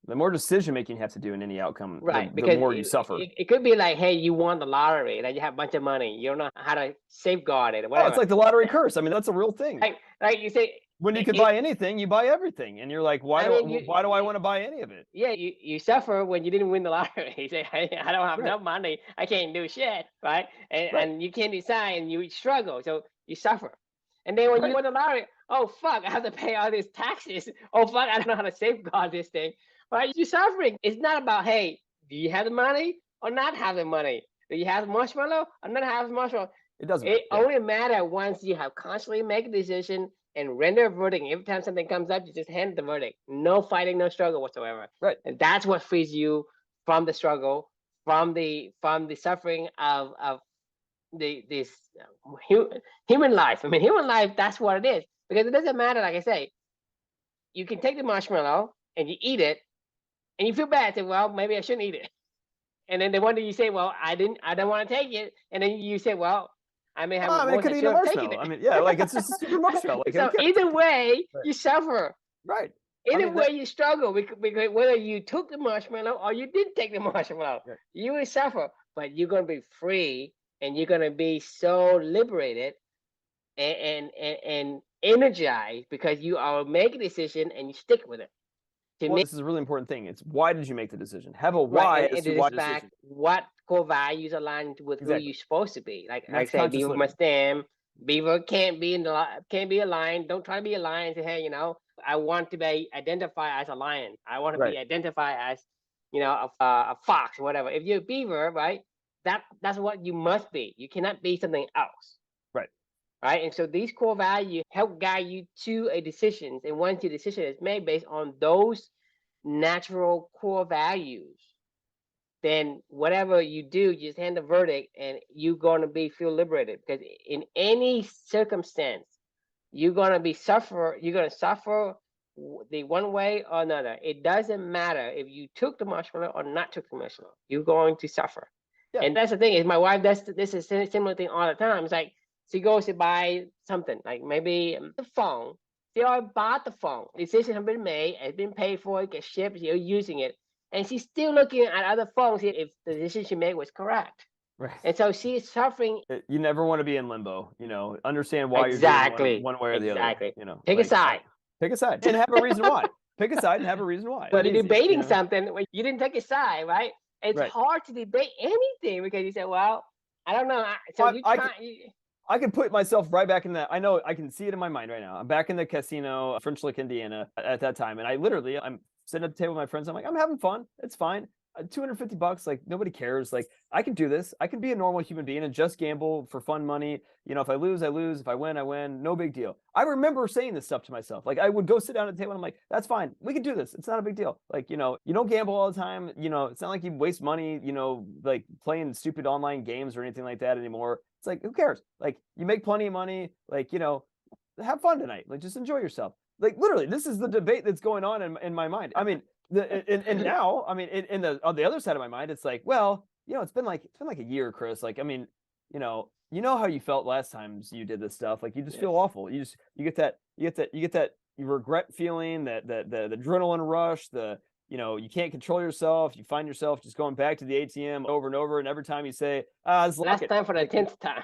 The more decision making you have to do in any outcome, Right, the because more you suffer. it could be like, hey, you won the lottery, like you have a bunch of money, you don't know how to safeguard it or Oh, whatever. it's like the lottery curse. I mean, that's a real thing. Like you say, When you could buy anything, you buy everything, and you're like, why do I want to buy any of it? Yeah, you suffer when you didn't win the lottery. You say, hey, I don't have Right. enough money, I can't do shit, right? And you can't decide, and you struggle, so you suffer. And then when you win the lottery, oh fuck, I have to pay all these taxes. Oh fuck, I don't know how to safeguard this thing. Right? You're suffering. It's not about, hey, do you have the money or not have the money? Do you have marshmallow or not have marshmallow? It doesn't. It only matters once you have constantly make a decision and render a verdict. Every time something comes up, you just hand the verdict. No fighting, no struggle whatsoever. Right. And that's what frees you from the struggle, from the suffering of this human life. I mean, human life, that's what it is. Because it doesn't matter, like I say, you can take the marshmallow and you eat it, and you feel bad. Say, well, maybe I shouldn't eat it. And then the one that you say, well, I don't want to take it. And then you say, well, I may have I could eat a marshmallow. I mean, yeah, like it's just a stupid marshmallow. Like, so either way, you suffer. Right. Either way, you struggle because whether you took the marshmallow or you didn't take the marshmallow, you will suffer. But you're going to be free, and you're going to be so liberated and energized because you are making a decision and you stick with it. This is a really important thing. It's why did you make the decision? Have a why as to why the decision. What core values align with who you're supposed to be. Like I say, Beaver must stand. Beaver can't be a lion. Don't try to be a lion. Say, hey, I want to be identified as a lion. I want to be identified as, a fox or whatever. If you're a beaver, right, that's what you must be. You cannot be something else. Right. And so these core values help guide you to a decision. And once your decision is made based on those natural core values, then whatever you do, you just hand the verdict and you're going to feel liberated. Because in any circumstance, you're going to suffer the one way or another. It doesn't matter if you took the marshmallow or not took the marshmallow. You're going to suffer. Yeah. And that's the thing is my wife does this is a similar thing all the time. It's like, she goes to buy something, like maybe the phone. She already bought the phone. The decision has been made, it's been paid for, it gets shipped, you're using it. and she's still looking at other phones if the decision she made was correct. Right. And so she is suffering. You never want to be in limbo, understand why you're doing Exactly. one way or the other, Exactly. Pick a side. pick a side and have a reason why. Pick a side and have a reason why. But Easy, debating something, when you didn't take a side, right? It's Right. hard to debate anything because you say, well, I don't know. So I can put myself right back in that. I know I can see it in my mind right now. I'm back in the casino, French Lick, Indiana at that time. And I'm sitting at the table with my friends. I'm like, I'm having fun. It's fine. $250, like nobody cares. Like I can do this. I can be a normal human being and just gamble for fun money. If I lose, I lose. If I win, I win. No big deal. I remember saying this stuff to myself. Like I would go sit down at the table and I'm like, that's fine. We can do this. It's not a big deal. Like, you don't gamble all the time. It's not like you waste money, like playing stupid online games or anything like that anymore. It's like, who cares? Like you make plenty of money. Like, have fun tonight. Like just enjoy yourself. Like literally, this is the debate that's going on in my mind. I mean, and now, I mean, on the other side of my mind, it's like, well, it's been like a year, Chris. Like, I mean, you know how you felt last times you did this stuff. Like, you just feel awful. You get that regret feeling, that the adrenaline rush, you can't control yourself. You find yourself just going back to the ATM over and over, and every time you say, last time for the 10th time,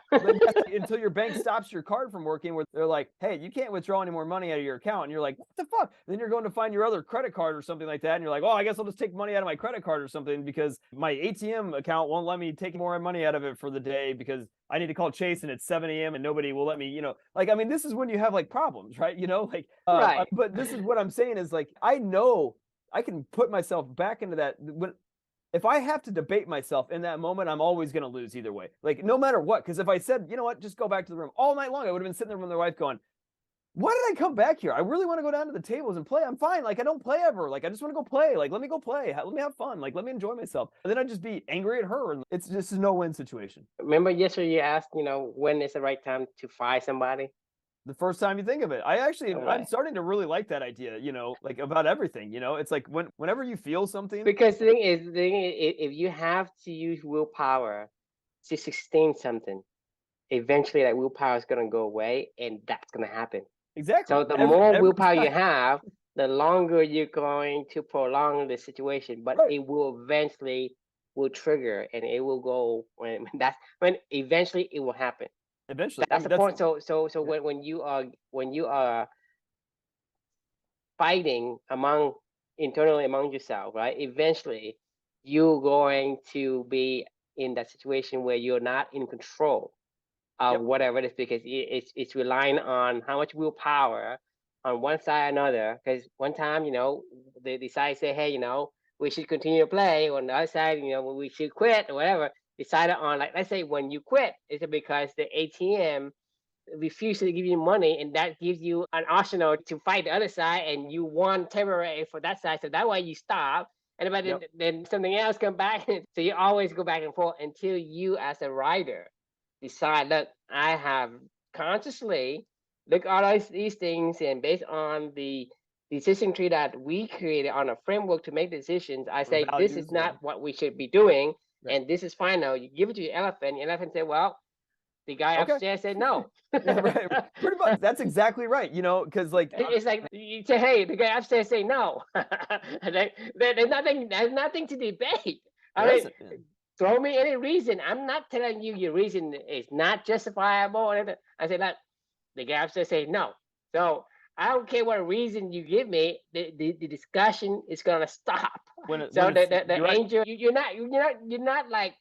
until your bank stops your card from working, where they're like, hey, you can't withdraw any more money out of your account, and you're like, what the fuck? And then you're going to find your other credit card or something like that, and you're like, oh, I guess I'll just take money out of my credit card or something because my ATM account won't let me take more money out of it for the day because I need to call Chase and it's 7 a.m. and nobody will let me, like, I mean, this is when you have like problems, right? Right. But this is what I'm saying is, like, I know I can put myself back into that. If I have to debate myself in that moment, I'm always going to lose either way. Like, no matter what. Because if I said, you know what, just go back to the room all night long, I would have been sitting there with my wife going, why did I come back here? I really want to go down to the tables and play. I'm fine. Like, I don't play ever. Like, I just want to go play. Like, let me go play. Let me have fun. Like, let me enjoy myself. And then I'd just be angry at her. And it's just a no-win situation. Remember yesterday you asked, when is the right time to fire somebody? The first time you think of it. I'm starting to really like that idea, like about everything, it's like whenever you feel something. Because the thing is, if you have to use willpower to sustain something, eventually that willpower is going to go away, and that's going to happen. Exactly. So the more willpower you have, the longer you're going to prolong the situation, but it will eventually trigger, and it will go when eventually it will happen. Eventually, that's the point. So when you are fighting internally among yourself, right? Eventually, you're going to be in that situation where you're not in control of whatever it is, because it's relying on how much willpower on one side or another. Because one time, they decide to say, hey, we should continue to play. On the other side, we should quit or whatever. Decided on, like, let's say when you quit, is it because the ATM refuses to give you money, and that gives you an arsenal to fight the other side, and you won temporary for that side, so that way you stop, and then something else come back. So you always go back and forth until you, as a writer, decide, look, I have consciously looked at all these things, and based on the decision tree that we created on a framework to make decisions, I say values, this is not what we should be doing. And this is fine now. You give it to the elephant say, well, the guy upstairs said no. Right. Pretty much. That's exactly right. Because like it's like you say, hey, the guy upstairs say no. There's nothing to debate. Throw me any reason. I'm not telling you your reason is not justifiable. I say, look, the guy upstairs say no. So I don't care what reason you give me. The discussion is gonna stop. The angel, you're not like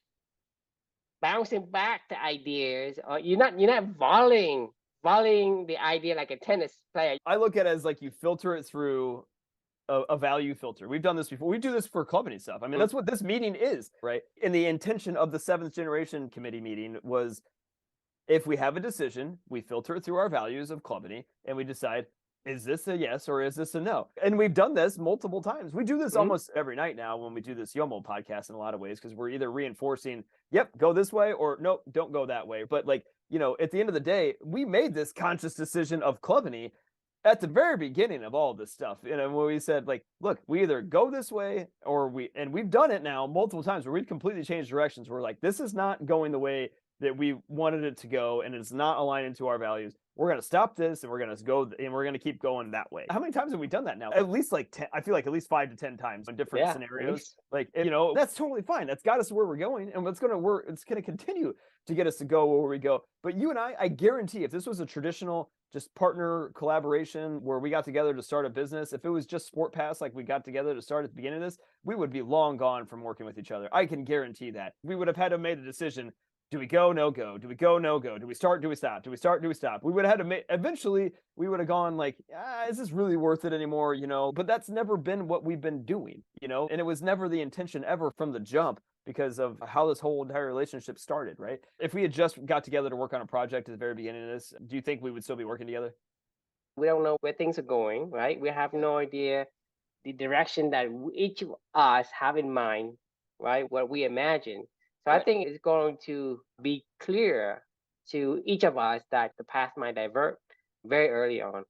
bouncing back the ideas, or you're not volleying the idea like a tennis player. I look at it as like you filter it through a value filter. We've done this before. We do this for company stuff. I mean, that's what this meeting is, right? And the intention of the 7th generation committee meeting was, if we have a decision, we filter it through our values of company, and we decide, is this a yes or is this a no? And we've done this multiple times. We do this almost every night now when we do this YOML podcast in a lot of ways, because we're either reinforcing, yep, go this way, or nope, don't go that way. But like, at the end of the day, we made this conscious decision of company at the very beginning of all of this stuff. When we said, like, look, we either go this way or we've done it now multiple times where we've completely changed directions. We're like, this is not going the way that we wanted it to go, and it's not aligning to our values. we're going to stop this and we're going to go and we're going to keep going that way. How many times have we done that now? At least like 10, I feel like at least 5 to 10 times in different Yeah, at scenarios. least. Like, that's totally fine. That's got us where we're going, and it's going to continue to get us to go where we go. But you and I guarantee if this was a traditional just partner collaboration where we got together to start a business, if it was just Sport Pass, like we got together to start at the beginning of this, we would be long gone from working with each other. I can guarantee that. We would have had to have made a decision. Do we go, no go? Do we go, no go? Do we start, do we stop? Do we start, do we stop? We would have had to make, eventually we would have gone like, is this really worth it anymore? But that's never been what we've been doing, and it was never the intention ever from the jump because of how this whole entire relationship started, right? If we had just got together to work on a project at the very beginning of this, do you think we would still be working together? We don't know where things are going, right? We have no idea the direction that each of us have in mind, right? What we imagine. So I Right. think it's going to be clear to each of us that the path might divert very early on.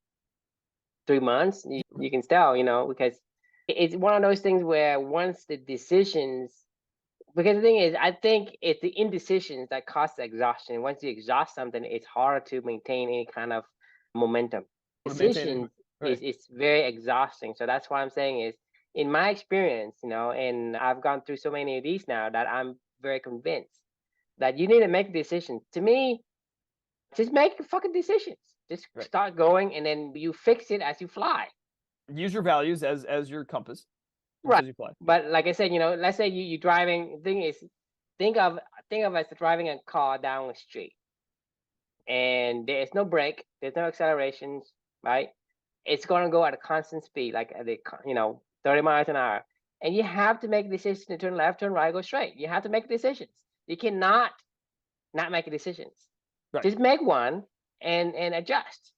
3 months, you can tell, because it's one of those things where once the decisions, because the thing is, I think it's the indecisions that cause the exhaustion. Once you exhaust something, it's harder to maintain any kind of momentum. Decisions Right. is very exhausting. So that's why I'm saying is, in my experience, and I've gone through so many of these now that I'm very convinced that you need to make decisions. To me, just make fucking decisions. Just Right. start going, and then you fix it as you fly. Use your values as your compass Right. as you fly. But like I said, let's say you driving. The thing is, think of us driving a car down the street, and there's no brake, there's no accelerations, right? It's gonna go at a constant speed, like at 30 miles an hour, and you have to make a decision to turn left, turn right, go straight. You have to make decisions. You cannot not make decisions. Right. Just make one and adjust.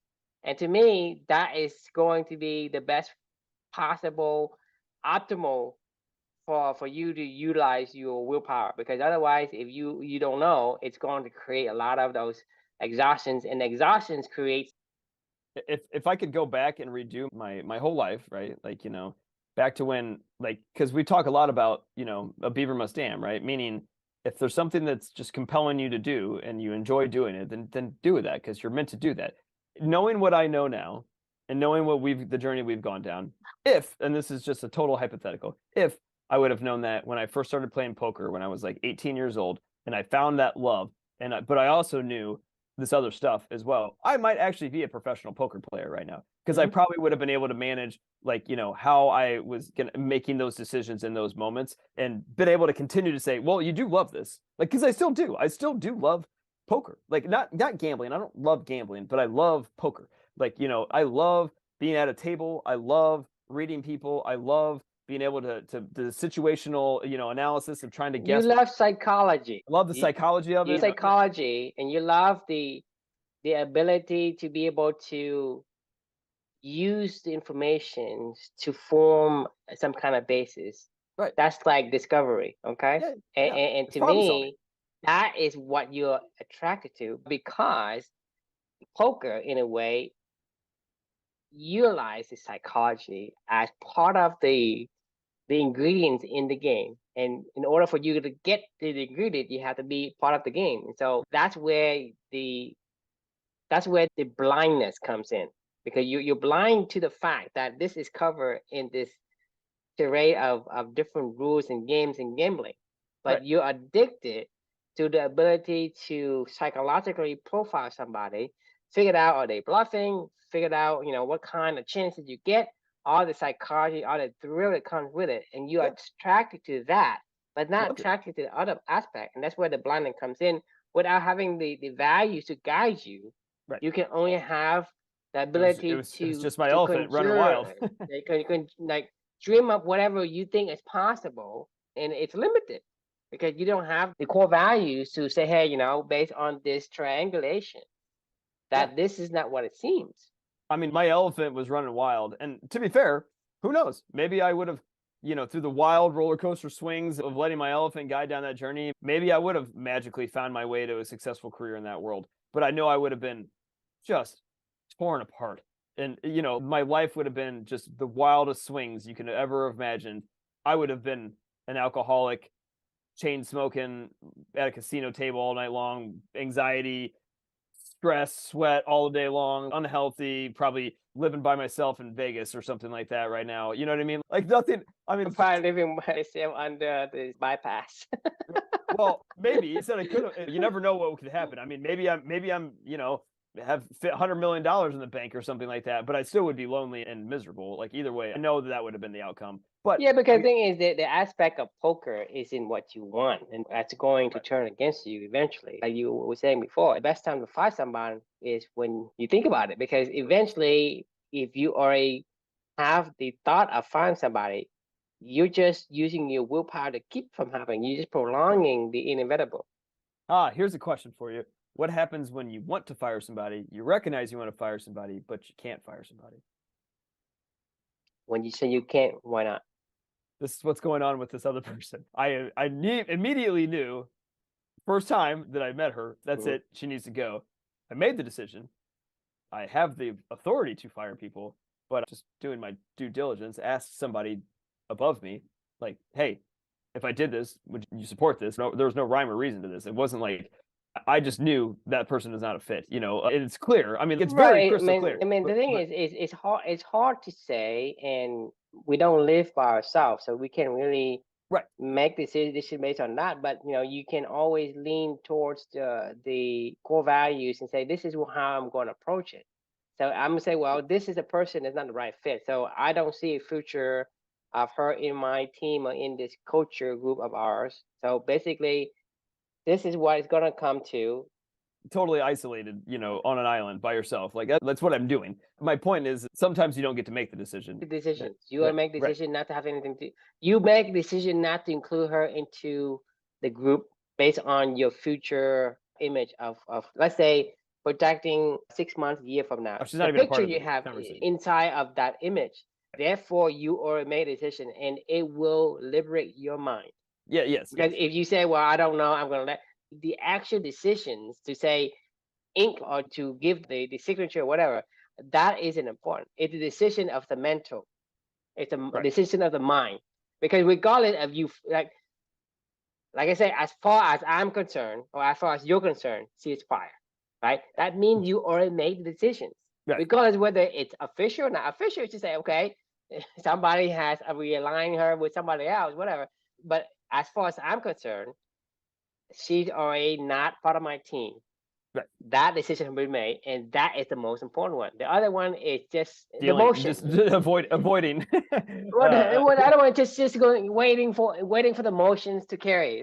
And to me, that is going to be the best possible, optimal for you to utilize your willpower, because otherwise if you don't know, it's going to create a lot of those exhaustions, and exhaustions creates. If I could go back and redo my whole life, right? Like, back to when, like, because we talk a lot about, a beaver must dam, right? Meaning if there's something that's just compelling you to do and you enjoy doing it, then do that because you're meant to do that. Knowing what I know now and knowing the journey we've gone down, and this is just a total hypothetical, if I would have known that when I first started playing poker when I was like 18 years old and I found that love, but I also knew this other stuff as well, I might actually be a professional poker player right now because I probably would have been able to manage like, how I was making those decisions in those moments and been able to continue to say, well, you do love this. Like, because I still do love poker. Like not gambling. I don't love gambling, but I love poker. Like, I love being at a table. I love reading people. I love being able to the situational, analysis of trying to You guess. love psychology. I love the psychology of it. Psychology, and you love the ability to be able to use the information to form some kind of basis. Right. That's like discovery, okay? Yeah. And to problem solving. me, that is what you're attracted to, because poker, in a way, utilizes psychology as part of the ingredients in the game. And in order for you to get the ingredient, you have to be part of the game. And so that's where the blindness comes in, because you're blind to the fact that this is covered in this array of different rules and games and gambling. But Right. you're addicted to the ability to psychologically profile somebody, figure out are they bluffing, figure out what kind of chances you get, all the psychology, all the thrill that comes with it, and you are attracted to that, but not attracted to the other aspect. And that's where the blinding comes in. Without having the values to guide you, Right. you can only have the ability It was to just my elephant running wild. you can like dream up whatever you think is possible, and it's limited because you don't have the core values to say, hey, based on this triangulation, that this is not what it seems. I mean, my elephant was running wild. And to be fair, who knows? Maybe I would have, through the wild roller coaster swings of letting my elephant guide down that journey, maybe I would have magically found my way to a successful career in that world. But I know I would have been just torn apart. And, my life would have been just the wildest swings you can ever imagine. I would have been an alcoholic, chain smoking at a casino table all night long, anxiety, stress, sweat all day long, unhealthy, probably living by myself in Vegas or something like that right now. You know what I mean? Like nothing. I mean, Probably living by myself under the bypass. well, maybe he said I could have. You never know what could happen. I mean, maybe I'm, have $100 million in the bank or something like that, but I still would be lonely and miserable. Like either way, I know that would have been the outcome. But Yeah, because the thing is that the aspect of poker is in what you want, and that's going to right. turn against you eventually. Like you were saying before, the best time to find someone is when you think about it, because eventually, if you already have the thought of finding somebody, you're just using your willpower to keep from happening. You're just prolonging the inevitable. Here's a question for you. What happens when you want to fire somebody? You recognize you want to fire somebody, but you can't fire somebody. When you say you can't, why not? This is what's going on with this other person. I immediately knew first time that I met her, that's Mhm. it. She needs to go. I made the decision. I have the authority to fire people, but just doing my due diligence, asked somebody above me, like, hey, if I did this, would you support this? No, there was no rhyme or reason to this. It wasn't like I just knew that person is not a fit. It's clear. I mean, it's very Right. crystal clear. I mean, the thing But is, it's hard. It's hard to say, and we don't live by ourselves, so we can't really right, make decision based on that. But you can always lean towards the core values and say, this is how I'm going to approach it. So I'm gonna say, well, this is a person that's not the right fit. So I don't see a future of her in my team or in this culture group of ours. So basically, this is what it's gonna come to. totally isolated, on an island by yourself. Like that's what I'm doing. My point is sometimes you don't get to make the decision. Decisions. You Right, make right. decision not to have anything to. You make decision not to include her into the group based on your future image of let's say projecting 6 months, a year from now. Oh, she's not The even a picture part of you the have conversation. inside of that image. Therefore, you already made a decision, and it will liberate your mind. Yeah, yes, Because yes. if you say, "Well, I don't know," I'm gonna let the actual decisions to say ink or to give the signature or whatever, that isn't important. It's a decision of the mental. It's a Right. decision of the mind. Because regardless of you, like I say, as far as I'm concerned, or as far as you're concerned, ceasefire, right? That means you already made the decisions. Right. Regardless whether it's official or not official, to say, okay, somebody has realigned her with somebody else, whatever. But as far as I'm concerned, she's already not part of my team. Right. That decision has been made, and that is the most important one. The other one is just the Dealing, motion. just avoiding. What the other one just going waiting for the motions to carry.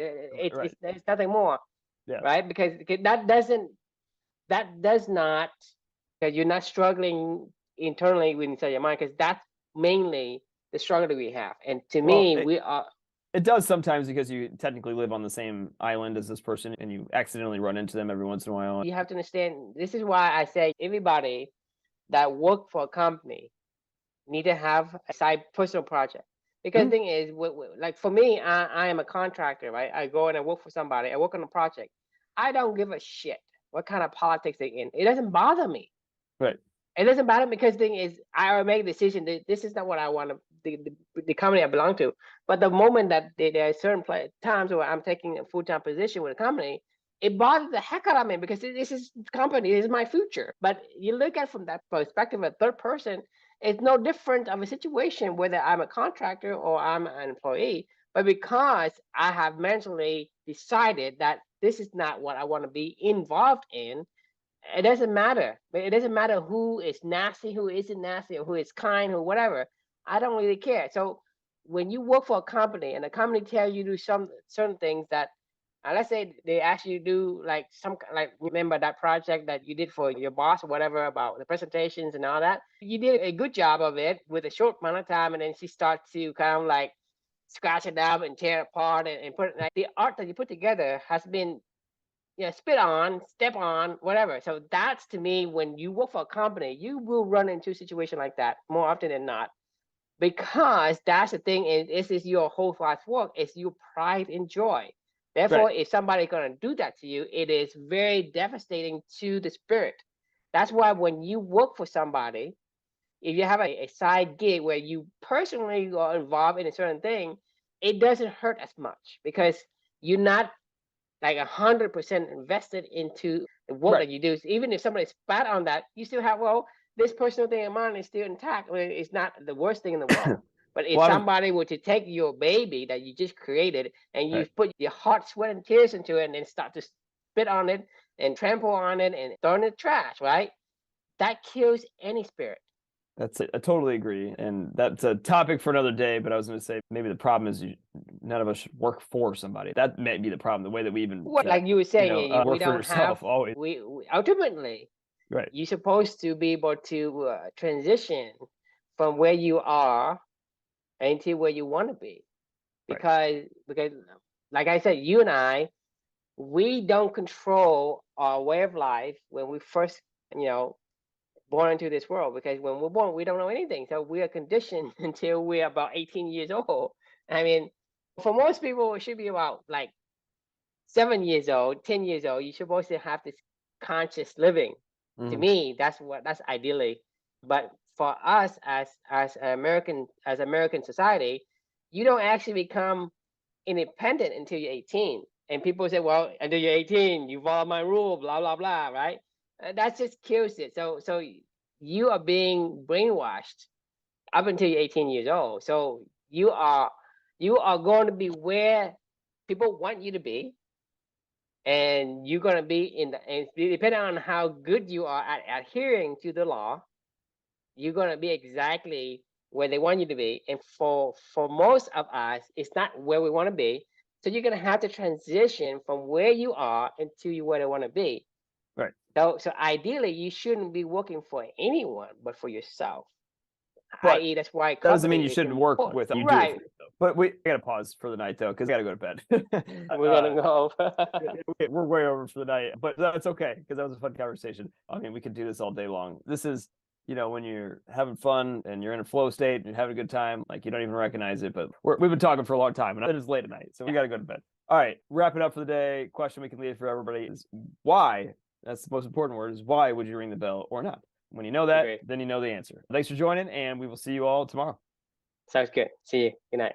Right. It's nothing more, Yeah. right? Because that does not, because you're not struggling internally inside your mind, because that's mainly the struggle that we have. And to Well, me, we are. it does sometimes because you technically live on the same island as this person and you accidentally run into them every once in a while. You have to understand. This is why I say everybody that work for a company need to have a side personal project. Because the Mhm. thing is, like for me, I am a contractor, right? I go and I work for somebody. I work on a project. I don't give a shit what kind of politics they're in. It doesn't bother me. Right. It doesn't bother me because the thing is, I already make a decision that this is not what I want to, the company I belong to. But the moment that there are certain times where I'm taking a full-time position with a company, it bothers the heck out of me because this is company, this is my future. But you look at it from that perspective, a third person, it's no different of a situation whether I'm a contractor or I'm an employee. But because I have mentally decided that this is not what I want to be involved in, it doesn't matter. It doesn't matter who is nasty, who isn't nasty, or who is kind, or whatever. I don't really care. So when you work for a company and the company tells you to do some certain things that, let's say they ask you to do like like remember that project that you did for your boss or whatever about the presentations and all that. You did a good job of it with a short amount of time, and then she starts to kind of like scratch it up and tear it apart and put it like the art that you put together has been spit on, step on, whatever. So that's to me, when you work for a company, you will run into a situation like that more often than not. Because that's the thing, is this is your whole life's work, it's your pride and joy. Right. Therefore, if somebody's gonna do that to you, it is very devastating to the spirit. That's why when you work for somebody, if you have a side gig where you personally are involved in a certain thing, it doesn't hurt as much because you're not like 100% invested into the work Right. that you do. Even if somebody spat on that, you still have, well, this personal thing of mine is still intact. I mean, it's not the worst thing in the world. But if Well, somebody were to take your baby that you just created and you right. put your heart, sweat, and tears into it, and then start to spit on it and trample on it and throw it in the trash, right? That kills any spirit. That's it. I totally agree. And that's a topic for another day. But I was going to say maybe the problem is none of us should work for somebody. That may be the problem. The way that we even Well, that, like you were saying, we work for don't have, yourself always. we ultimately, Right. you're supposed to be able to transition from where you are into where you want to be. Right. Because like I said, you and I, we don't control our way of life when we first, born into this world, because when we're born, we don't know anything. So we are conditioned until we're about 18 years old. I mean, for most people, it should be about like 7 years old, 10 years old. You're supposed to have this conscious living. To Mhm. me, that's ideally. But for us as American society, you don't actually become independent until you're 18. And people say, well, until you're 18, you follow my rule, blah, blah, blah, right? That just kills it. So you are being brainwashed up until you're 18 years old. So you are going to be where people want you to be, and you're going to be and depending on how good you are at adhering to the law, you're going to be exactly where they want you to be. And for most of us, it's not where we want to be. So you're going to have to transition from where you are into where they want to be. Right. So ideally, you shouldn't be working for anyone but for yourself. But I.e., that's why that doesn't mean you company is shouldn't work important. with you do it Right. for yourself. But I got to pause for the night though, because I got to go to bed. We're gonna go. We're way over for the night, but that's okay because that was a fun conversation. I mean, we could do this all day long. This is, when you're having fun and you're in a flow state and you're having a good time, like you don't even recognize it. But we've been talking for a long time, and it is late at night, so we got to go to bed. All right, wrap it up for the day. Question we can leave for everybody is why. That's the most important word: is why would you ring the bell or not? When you know that, Great. then you know the answer. Thanks for joining, and we will see you all tomorrow. Sounds good. See you. Good night.